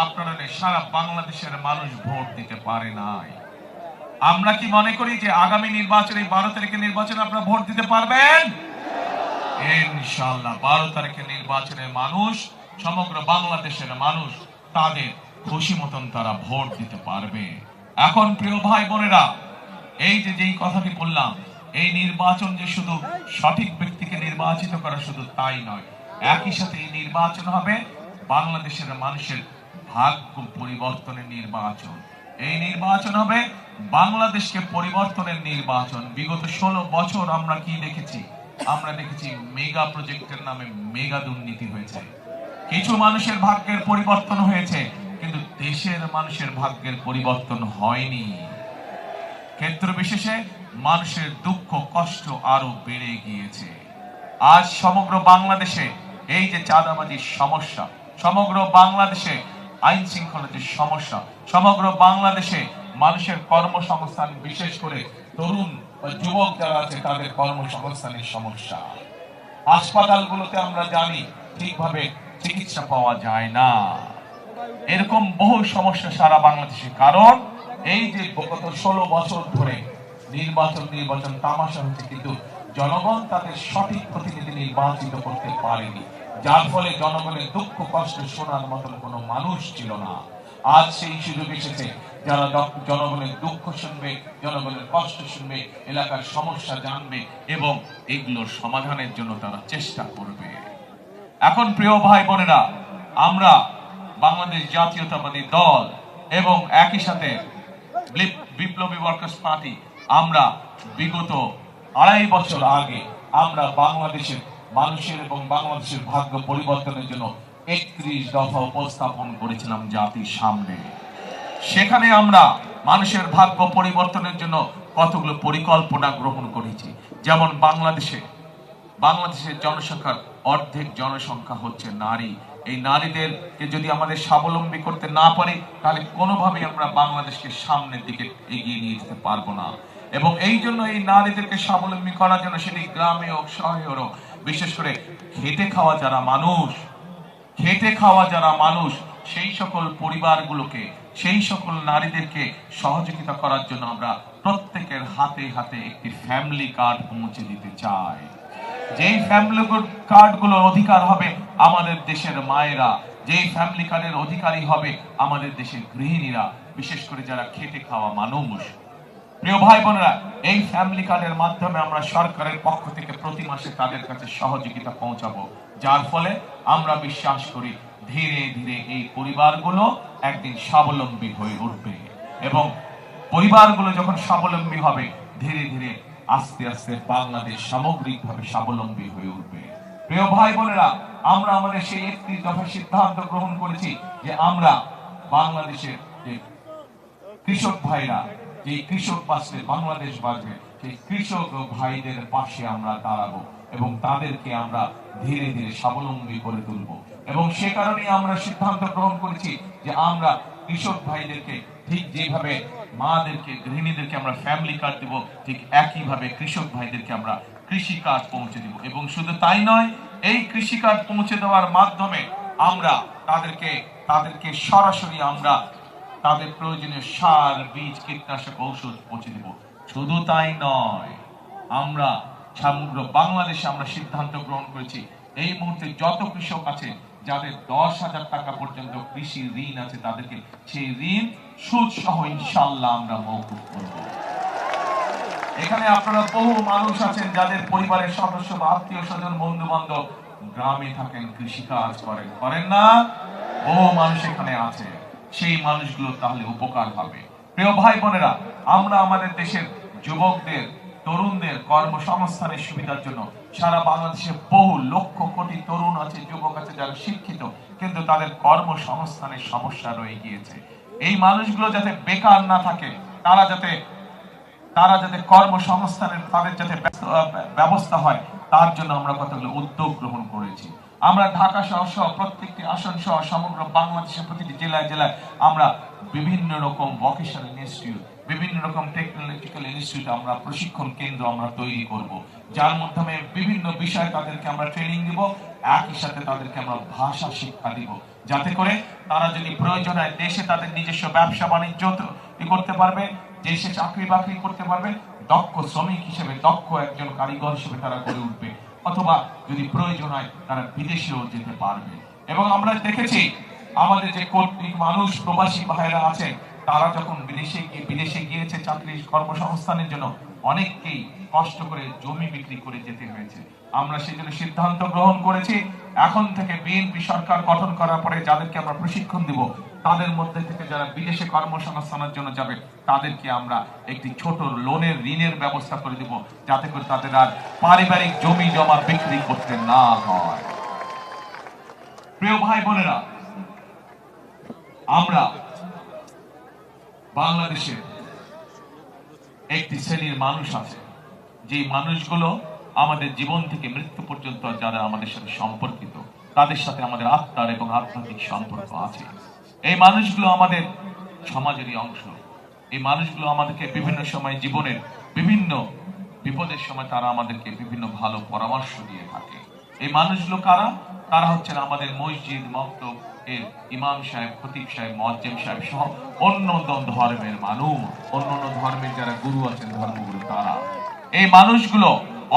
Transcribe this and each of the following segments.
আপনারা সারা বাংলাদেশের মানুষ ভোট দিতে পারে নাই। আমরা কি মনে করি যে আগামী নির্বাচনে 12 তারিখে নির্বাচনে আপনারা ভোট দিতে পারবেন? ইনশাআল্লাহ 12 তারিখে নির্বাচনে মানুষ, সমগ্র বাংলাদেশের মানুষ তাদের খুশি মতন তারা ভোট দিতে পারবে। এখন প্রিয় ভাই বোনেরা, এই যে যেই কথাটি বললাম, এই নির্বাচন যে শুধু সঠিক ব্যক্তিকে নির্বাচিত করা শুধু তাই নয়, একই সাথে এই নির্বাচন হবে বাংলাদেশের মানুষের ভাগ্য পরিবর্তনের নির্বাচন। এই নির্বাচন হবে বাংলাদেশকে পরিবর্তনের নির্বাচন। বিগত 16 বছর আমরা কি দেখেছি? আমরা দেখেছি মেগা প্রজেক্টের নামে মেগা দুর্নীতি হয়েছে। কিছু মানুষের ভাগ্যের পরিবর্তন হয়েছে, কিন্তু দেশের মানুষের ভাগ্যের পরিবর্তন হয়নি। ক্ষেত্র বিশেষে মানুষের দুঃখ কষ্ট আরো বেড়ে গিয়েছে। আজ সমগ্র বাংলাদেশে এই যে চাঁদাবাজির সমস্যা, সমগ্র বাংলাদেশে আইন শৃঙ্খলার যে সমস্যা, সমগ্র বাংলাদেশে মানুষের কর্মসংস্থান, বিশেষ করে তরুণ বা যুবক যারা আছে তাদের কর্মসংস্থানের সমস্যা। হাসপাতালগুলোতে আমরা জানি ঠিকভাবে চিকিৎসা পাওয়া যায় না। এরকম বহু সমস্যা সারা বাংলাদেশে। কারণ এই যে গত 16 বছর ধরে নির্বাচন তামাশা হচ্ছে, কিন্তু জনগণ তাদের সঠিক প্রতিনিধি নির্বাচিত করতে পারেনি, যার ফলে জনগণের দুঃখ কষ্ট শোনার মতন কোনো মানুষ ছিল না। আজ সেই সুযোগ এসেছে, যারা জনগণের দুঃখ শুনবে, জনগণের কষ্ট শুনবে, এলাকার সমস্যা জানবে এবং এগুলোর সমাধানের জন্য তারা চেষ্টা করবে। এখন প্রিয় ভাই বোনেরা, আমরা বাংলাদেশ জাতীয়তাবাদী দল এবং একই সাথে বিপ্লবী ওয়ার্কার্স পার্টি, আমরা বিগত 2.5 বছর আগে আমরা বাংলাদেশের মানুষের এবং বাংলাদেশের ভাগ্য পরিবর্তনের জন্য 31 দফা উপস্থাপন করেছিলাম জাতির সামনে। সেখানে আমরা মানুষের ভাগ্য পরিবর্তনের জন্য কতগুলো পরিকল্পনা গ্রহণ করেছি। যেমন বাংলাদেশের জনসংখ্যার অর্ধেক জনসংখ্যা হচ্ছে নারী। এই নারীদেরকে যদি আমাদের স্বাবলম্বী করতে না পারি, তাহলে কোনোভাবেই আমরা বাংলাদেশকে সামনের দিকে এগিয়ে নিয়ে যেতে পারবো না। এবং এই জন্য এই নারীদেরকে স্বাবলম্বী করার জন্য, সেটি গ্রামে হোক শহরে হোক, বিশেষ করে খেটে খাওয়া যারা মানুষ সেই সকল পরিবারগুলোকে, সেই সকল নারীদেরকে সহযোগিতা করার জন্য আমরা প্রত্যেকের হাতে হাতে একটি ফ্যামিলি কার্ড পৌঁছে দিতে চাই। যেই ফ্যামিলি কার্ড গুলোর অধিকার হবে আমাদের দেশের মায়েরা, যেই ফ্যামিলি কার্ডের অধিকারী হবে আমাদের দেশের গৃহিণীরা, বিশেষ করে যারা খেটে খাওয়া মানুষ। প্রিয় ভাই বোনেরা, এই ফ্যামিলি কার্ডের মাধ্যমে আমরা সরকারের পক্ষ থেকে প্রতি মাসে তাদের কাছে সহযোগিতা পৌঁছাবো, যার ফলে আমরা বিশ্বাস করি ধীরে ধীরে এই পরিবারগুলো একদিন স্বাবলম্বী হয়ে উঠবে। এবং পরিবারগুলো যখন স্বাবলম্বী হবে, ধীরে ধীরে আস্তে আস্তে বাংলাদেশ সামগ্রিকভাবে স্বাবলম্বী হয়ে উঠবে। প্রিয় ভাই বোনেরা, আমরা আমাদের সেই 31 দফা সিদ্ধান্ত গ্রহণ করেছি যে আমরা বাংলাদেশের যে কৃষক ভাইরা, যে কৃষক বাঁচলে বাংলাদেশ বাঁচবে, সেই কৃষক ভাইদের পাশে আমরা দাঁড়াবো এবং তাদেরকে আমরা ধীরে ধীরে স্বাবলম্বী করে তুলব। এবং সে কারণেই আমরা সিদ্ধান্ত গ্রহণ করেছি যে আমরা কৃষক ভাইদেরকে ঠিক যেভাবে মাদেরকে, গৃহিণীদেরকে আমরা ফ্যামিলি কার্ড দেব, ঠিক একইভাবে কৃষক ভাইদেরকে আমরা কৃষি কার্ড পৌঁছে দেব। এবং শুধু তাই নয়, এই কৃষি কার্ড পৌঁছে দেওয়ার মাধ্যমে আমরা তাদেরকে সরাসরি আমরা তাদের প্রয়োজনীয় সার, বীজ, কীটনাশক, ঔষধ পৌঁছে দেব। শুধু তাই নয়, আমরা সমগ্র বাংলাদেশে আমরা সিদ্ধান্ত গ্রহণ করেছি এই মুহূর্তে যত কৃষক আছে যাদের 10,000 টাকা পর্যন্ত কৃষি ঋণ আছে, তাদেরকে সেই ঋণ সুদ সহ ইনশাআল্লাহ আমরা মওকুফ করব। এখানে আপনারা বহু মানুষ আছেন যাদের পরিবারের সদস্য বা আত্মীয় স্বজন, বন্ধু বান্ধব গ্রামে থাকেন, কৃষি কাজ করেন না? বহু মানুষ এখানে আছে, সেই মানুষগুলো তাহলে উপকার হবে। প্রিয় ভাই বোনেরা, আমরা আমাদের দেশের যুবকদের, তরুণদের কর্মসংস্থানের সুবিধার জন্য সারা বাংলাদেশে বহু লক্ষ কোটি তরুণ আছে, যুবক আছে যারা শিক্ষিত, কিন্তু তাদের কর্মসংস্থানের সমস্যা রয়ে গিয়েছে। এই মানুষগুলো যাতে বেকার না থাকে, তারা যাতে কর্মসংস্থানের তাদের যাতে ব্যবস্থা হয়, তার জন্য আমরা কতগুলো উদ্যোগ গ্রহণ করেছি। আমরা ঢাকা সহ প্রত্যেকটি আসন সহ সমগ্র বাংলাদেশের প্রতিটি জেলায় জেলায় আমরা বিভিন্ন রকম ভোকেশনাল ইনস্টিটিউট, বিভিন্ন রকম টেকনোলজিক্যাল ইনস্টিটিউট, আমরা প্রশিক্ষণ কেন্দ্র আমরা তৈরি করব, যার মাধ্যমে বিভিন্ন বিষয়ে তাদেরকে আমরা ট্রেনিং দিব একই সাথে তাদেরকে আমরা ভাষা শিক্ষা দিব, যাতে করে তারা যদি প্রয়োজন হয় দেশে তাদের নিজস্ব ব্যবসা বাণিজ্য করতে পারবে, দেশে চাকরি বাকরি করতে পারবে, দক্ষ শ্রমিক হিসেবে, দক্ষ একজন কারিগর হিসেবে তারা গড়ে উঠবে, অথবা যদি প্রয়োজন হয় তারা বিদেশেও যেতে পারবে। এবং আমরা দেখেছি আমাদের যে কোটি মানুষ প্রবাসী ভাইরা আছে, তারা যখন বিদেশে গিয়েছে চাকরি কর্মসংস্থানের জন্য, অনেককেই কষ্ট করে জমি বিক্রি করে যেতে হয়েছে। আমরা সেই জন্য সিদ্ধান্ত গ্রহণ করেছি, এখন থেকে বিএনপি সরকার গঠন করার পরে যাদেরকে আমরা প্রশিক্ষণ দিব, তাদের মধ্যে থেকে যারা বিদেশে কর্মসংস্থানের জন্য যাবে, তাদেরকে আমরা একটি ছোট লোনের ঋণের ব্যবস্থা করে দিব, যাতে করে তাদের আর পারিবারিক জমি জমা বিক্রি করতে না হয়। প্রিয় ভাই বোনেরা, আমরা বাংলাদেশের একটি শ্রেণীর মানুষ আছে, যে মানুষগুলো আমাদের জীবন থেকে মৃত্যু পর্যন্ত যারা আমাদের সাথে সম্পর্কিত, তাদের সাথে আমাদের আত্মার এবং আধ্যাত্মিক সম্পর্ক আছে। এই মানুষগুলো আমাদের সমাজেরই অংশ। এই মানুষগুলো আমাদেরকে বিভিন্ন সময় জীবনের বিভিন্ন বিপদের সময় তারা আমাদেরকে বিভিন্ন ভালো পরামর্শ দিয়ে থাকে। এই মানুষগুলো কারা? তারা হচ্ছেন আমাদের মসজিদ, মক্তব এর ইমাম সাহেব, খতিব সাহেব, মুয়াজ্জিম সাহেব সহ অন্য ধর্মের মানুষ, অন্য ধর্মের যারা গুরু আছেন, ধর্মগুরু, তারা। এই মানুষগুলো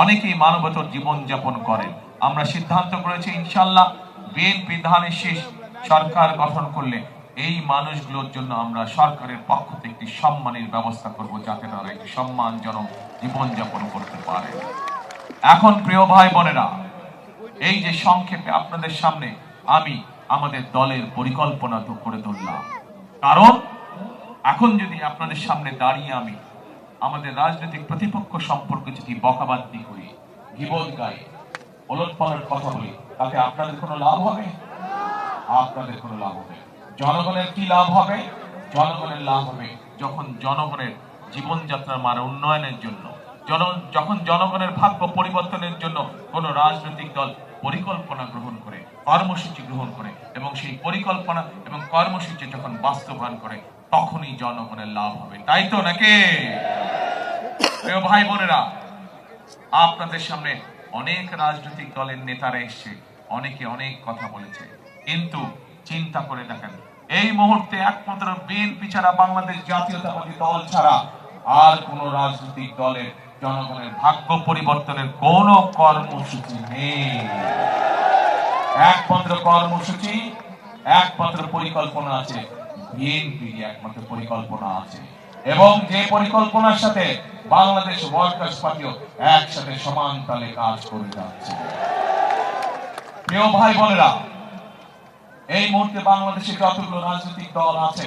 অনেকেই মানবতার জীবন যাপন করেন। আমরা সিদ্ধান্ত করেছি ইনশাআল্লাহ বিএনপি ধানের শীষ সরকার গঠন করলে এই মানুষগুলোর জন্য আমরা সরকারের পক্ষ থেকে একটি সম্মানের ব্যবস্থা করব, যাতে তারা একটি সম্মানজনক জীবন যাপন করতে পারে। এখন প্রিয় ভাই বোনেরা, এই যে সংক্ষেপে আপনাদের সামনে আমি আমাদের দলের পরিকল্পনা তো করে ধরলাম, কারণ এখন যদি আপনাদের সামনে দাঁড়িয়ে আমি আমাদের রাজনৈতিক প্রতিপক্ষ সম্পর্কে যদি বকাবাদি করি, গীবত গাই, ওলটপালট কথা বলি, তাতে আপনাদের কোনো লাভ হবে? আপনাদের কোনো লাভ হবে? জনগণের কি লাভ হবে? জনগণের লাভ হবে যখন জনগণের জীবনযাত্রার মান উন্নয়নের জন্য, যখন জনগণের ভাগ্য পরিবর্তনের জন্য কোন রাজনৈতিক দল পরিকল্পনা গ্রহণ করে, কর্মসূচি গ্রহণ করে, এবং সেই পরিকল্পনা এবং কর্মসূচি যখন বাস্তবায়ন করে, তখনই জনগণের লাভ হবে। তাই তো নাকি? প্রিয় ভাই বোনেরা, আপনাদের সামনে অনেক রাজনৈতিক দলের নেতারা এসে অনেকে অনেক কথা বলেছে, কিন্তু চিন্তা করে দেখেন এই মুহূর্তে একমাত্র বিএনপি ছাড়া, বাংলাদেশ জাতীয়তাবাদী দল ছাড়া আর কোন রাজনৈতিক দলের জনগণের ভাগ্য পরিবর্তনের কোন কর্মসূচি নেই। একমাত্র কর্মসূচি, একমাত্র পরিকল্পনা আছে বিএনপি, একমাত্র পরিকল্পনা আছে, এবং যে পরিকল্পনার সাথে বাংলাদেশ ওয়ার্কার্স পার্টিও একসাথে সমান তালে কাজ করে যাচ্ছে। প্রিয় ভাই বোনেরা, এই মুহূর্তে বাংলাদেশে যতগুলো রাজনৈতিক দল আছে,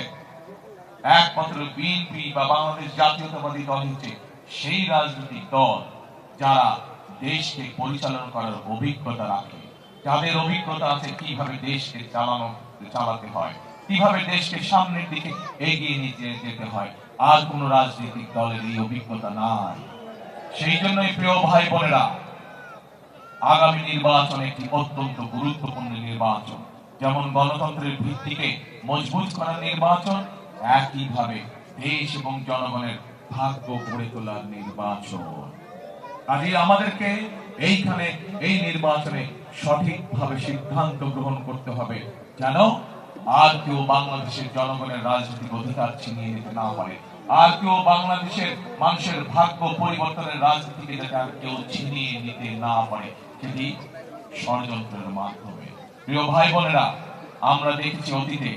একমাত্র বিএনপি বা বাংলাদেশ জাতীয়তাবাদী দল হচ্ছে সেই রাজনৈতিক দল যারা দেশকে পরিচালনা করার অভিজ্ঞতা রাখে, যাদের অভিজ্ঞতা আছে কিভাবে দেশকে চালাতে হয়, কিভাবে দেশকে সামনের দিকে এগিয়ে নিয়ে যেতে হয়। আর কোন রাজনৈতিক দলের এই অভিজ্ঞতা নাই। সেই জন্যই প্রিয় ভাই বোনেরা, আগামী নির্বাচন একটি অত্যন্ত গুরুত্বপূর্ণ নির্বাচন। যেমন গণতন্ত্রের ভিত্তিকে মজবুত করার নির্বাচন, একইভাবে দেশ এবং জনগণের ভাগ্য গড়ে তোলার নির্বাচন। কাজে আমাদেরকে এইখানে এই নির্বাচনে সঠিকভাবে সিদ্ধান্ত গ্রহণ করতে হবে, যেন আর কেউ বাংলাদেশের জনগণের রাজনৈতিক অধিকার ছিনিয়ে নিতে না পারে, আর কেউ বাংলাদেশের মানুষের ভাগ্য পরিবর্তনের রাজনীতিকে যাতে আর কেউ ছিনিয়ে নিতে না পারে, সেটি ষড়যন্ত্রের মাধ্যমে। প্রিয় ভাই বোনেরা, আমরা দেখেছি অতীতে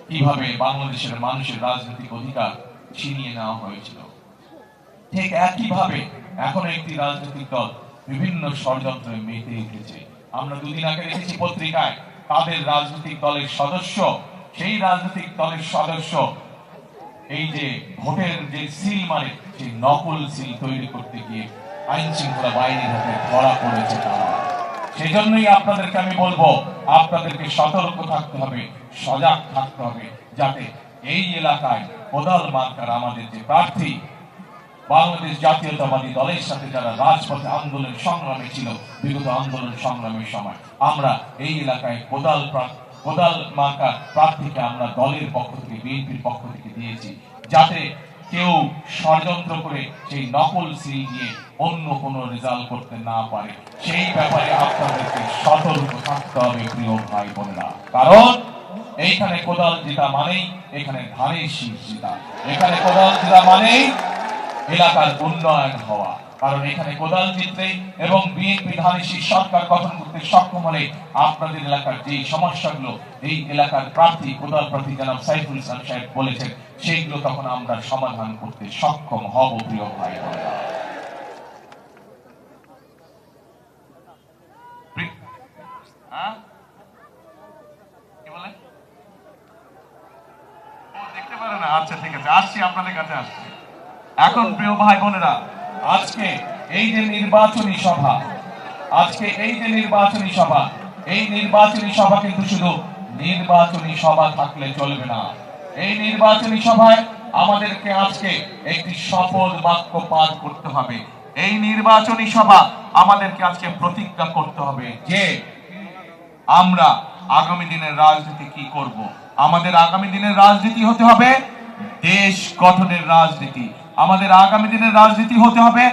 কিভাবে বাংলাদেশের মানুষের রাজনৈতিক অধিকার ছিনিয়ে নেওয়া হয়েছিল। ঠিক একইভাবে এখন একটি রাজনৈতিক দল বিভিন্ন ষড়যন্ত্রে মেতে উঠেছে। আমরা দুদিন আগে দেখেছি পত্রিকায় তাদের রাজনৈতিক দলের সদস্য, সেই রাজনৈতিক দলের সদস্য এই যে ভোটের যে সিল মারে, সেই নকল সিল তৈরি করতে গিয়ে আইন শৃঙ্খলা বাহিনীর হাতে ধরা পড়েছে তারা। সেই জন্যই আপনাদেরকে আমি বলবো, আপনাদেরকে সতর্ক থাকতে হবে, সজাগ থাকতে হবে, যাতে এই এলাকায় কোদাল মার্কার আমাদের যে প্রার্থী, বাংলাদেশ জাতীয়তাবাদী দলের সাথে যারা রাজপথে আন্দোলন সংগ্রামে ছিল বিগত আন্দোলন সংগ্রামের সময়, আমরা এই এলাকায় কোদাল মার্কার প্রার্থীকে আমরা দলের পক্ষ থেকে, বিএনপির পক্ষ থেকে দিয়েছি, যাতে কেউ ষড়যন্ত্র করে সেই নকল সিল দিয়ে অন্য কোনো রেজাল্ট করতে না পারে, সেই ব্যাপারে আপনাদেরকে সতর্ক থাকতে হবে প্রিয় ভাই বোনেরা। কারণ এইখানে কোদাল জেতা মানেই এখানে ধানের শীষ জেতা, এখানে কোদাল জেতা মানেই এলাকার উন্নয়ন হওয়া। কারণ এখানে কোদাল জিতলেই এবং বিএনপি ধানের শীষ সরকার গঠন করতে সক্ষম হলে আপনাদের এলাকার যে সমস্যাগুলো এই এলাকার প্রার্থী কোদাল প্রার্থী জনাব সাইফুল ইসলাম সাহেব বলেছেন, সেইগুলো তখন আমরা সমাধান করতে সক্ষম হব প্রিয় ভাই বোনেরা। দেখতে পারে না? আচ্ছা ঠিক আছে, আসছি আপনাদের কাছে আসছি। এখন প্রিয় ভাই বোনেরা, আজকে এই যে নির্বাচনী সভা, আজকে এই যে নির্বাচনী সভা, এই নির্বাচনী সভা কিন্তু শুধু নির্বাচনী সভা থাকলে চলবে না। এই নির্বাচনী সভায় আমাদেরকে আজকে একটি শপথ বাক্য পাঠ করতে হবে। এই নির্বাচনী সভা আমাদেরকে আজকে প্রতিজ্ঞা করতে হবে যে আমরা আগামী দিনের রাজনীতি কি করব। আমাদের আগামী দিনের রাজনীতি হতে হবে দেশ গঠনের রাজনীতি। আমাদের আগামী দিনের রাজনীতি হতে হবে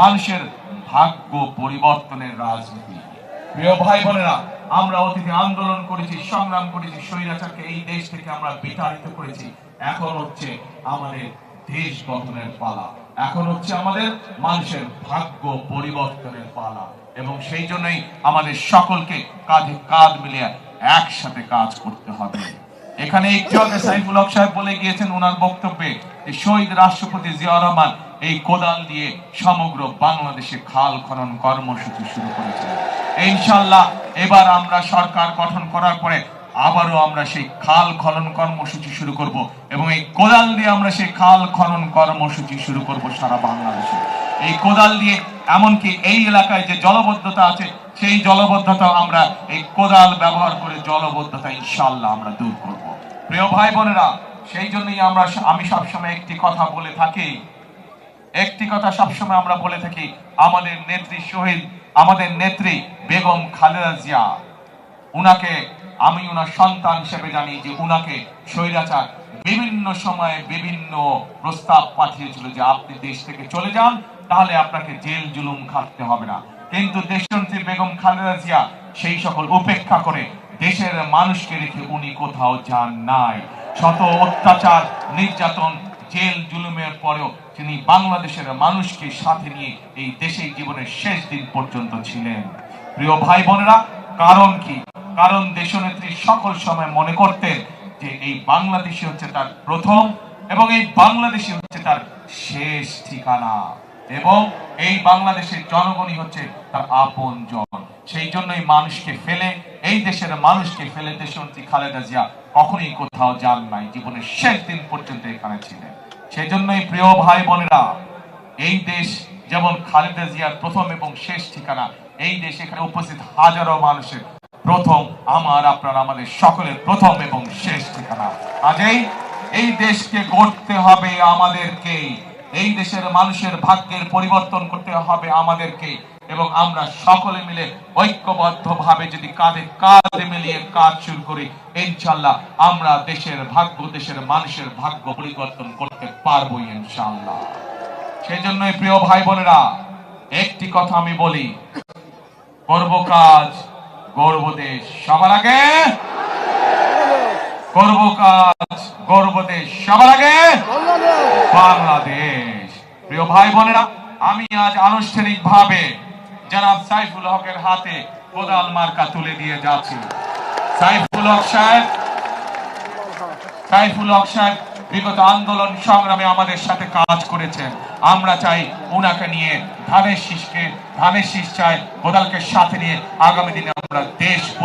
মানুষের ভাগ্য পরিবর্তনের রাজনীতি। প্রিয় ভাই বোনেরা, আমরা অতীতে আন্দোলন করেছি, সংগ্রাম করেছি, স্বৈরাচারকে এই দেশ থেকে আমরা বিতাড়িত করেছি। এখন হচ্ছে আমাদের দেশ গঠনের পালা, এখন হচ্ছে আমাদের মানুষের ভাগ্য পরিবর্তনের পালা। এবং সেই জন্যই আমাদের সকলকে কাঁধে কাঁধ মিলিয়ে একসাথে কাজ করতে হবে। এখানে একটু আগে সাইফুল হক সাহেব বলে গিয়েছেন ওনার বক্তব্যে, শহীদ রাষ্ট্রপতি জিয়াউর রহমান এই কোদাল দিয়ে সমগ্র বাংলাদেশে খাল খনন কর্মসূচি শুরু করেছেন। ইনশাআল্লাহ এবার আমরা সরকার গঠন করার পরে আবারও আমরা সেই খাল খনন কর্মসূচি শুরু করব এবং এই কোদাল দিয়ে আমরা সেই খাল খনন কর্মসূচি শুরু করব সারা বাংলাদেশে। এই কোদাল দিয়ে এমনকি এই এলাকায় যে জলবদ্ধতা আছে সেই জলবদ্ধতা আমরা এই কোদাল ব্যবহার করে জলবদ্ধতা ইনশাআল্লাহ আমরা দূর করব। প্রিয় ভাই বোনেরা, সেই জন্যই আমি সবসময় একটি কথা বলে থাকি, আমরা বলে থাকি, আমাদের নেত্রী শহীদ, আমাদের নেত্রী বেগম খালেদা জিয়া, উনাকে আমি ওনার সন্তান হিসেবে জানি যে উনাকে স্বৈরাচার বিভিন্ন সময়ে বিভিন্ন প্রস্তাব পাঠিয়েছিল যে আপনি দেশ থেকে চলে যান, তাহলে আপনাকে জেল জুলুম খাটতে হবে না। কিন্তু দেশনেত্রী বেগম খালেদা জিয়া সেই সকল উপেক্ষা করে দেশের মানুষকে রেখে উনি কোথাও যান নাই। শত অত্যাচার, নির্যাতন, জেল জুলুমের পরেও তিনি বাংলাদেশের মানুষকে সাথে নিয়ে এই দেশের জীবনের শেষ দিন পর্যন্ত ছিলেন। প্রিয় ভাই বোনেরা, কারণ কি? কারণ দেশনেত্রী সকল সময় মনে করতেন যে এই বাংলাদেশই হচ্ছে তার প্রথম এবং এই বাংলাদেশই হচ্ছে তার শেষ ঠিকানা এবং এই বাংলাদেশের জনগণই হচ্ছে তার আপন জন। সেই জন্যই মানুষকে ফেলে, এই দেশের মানুষকে ফেলে দেশনেত্রী খালেদা জিয়া কখনোই কোথাও যান নাই, জীবনের শেষ দিন পর্যন্ত এখানে ছিলেন। সেই জন্যই প্রিয় ভাই বোনেরা, এই দেশ যেমন খালেদা জিয়ার প্রথম এবং শেষ ঠিকানা, এই দেশ এখানে উপস্থিত হাজারো মানুষের প্রথম, আমার আপনার আমাদের সকলের প্রথম এবং শেষ ঠিকানা। আজই এই দেশকে গড়তে হবে আমাদেরকে, এই দেশের মানুষের ভাগ্যের পরিবর্তন করতে হবে আমাদেরকে এবং আমরা সকলে মিলে ঐক্যবদ্ধভাবে যদি কাঁধে কাঁধ মিলিয়ে কাজ শুরু করি, ইনশাআল্লাহ আমরা দেশের ভাগ্য, দেশের মানুষের ভাগ্য পরিবর্তন করতে পারবো ইনশাআল্লাহ। সেজন্যই প্রিয় ভাই বোনেরা, একটি কথা আমি বলি, করব কাজ, গর্ব দেশ সবার আগে, করব কাজ, গর্ব দেশ সবার আগে, বাংলাদেশ। প্রিয় ভাই বোনেরা, আমি আজ আনুষ্ঠানিকভাবে জনাব সাইফুল হকের হাতে কোদাল মার্কা তুলে দিয়ে যাচ্ছি। সাইফুল হক সাহেব বিগত আন্দোলন সংগ্রামে আমাদের সাথে কাজ করেছেন। আমরা চাই উনাকে নিয়ে ধানের শীষ চাই, কোদালকে সাথে নিয়ে আগামী দিনে আমরা দেশ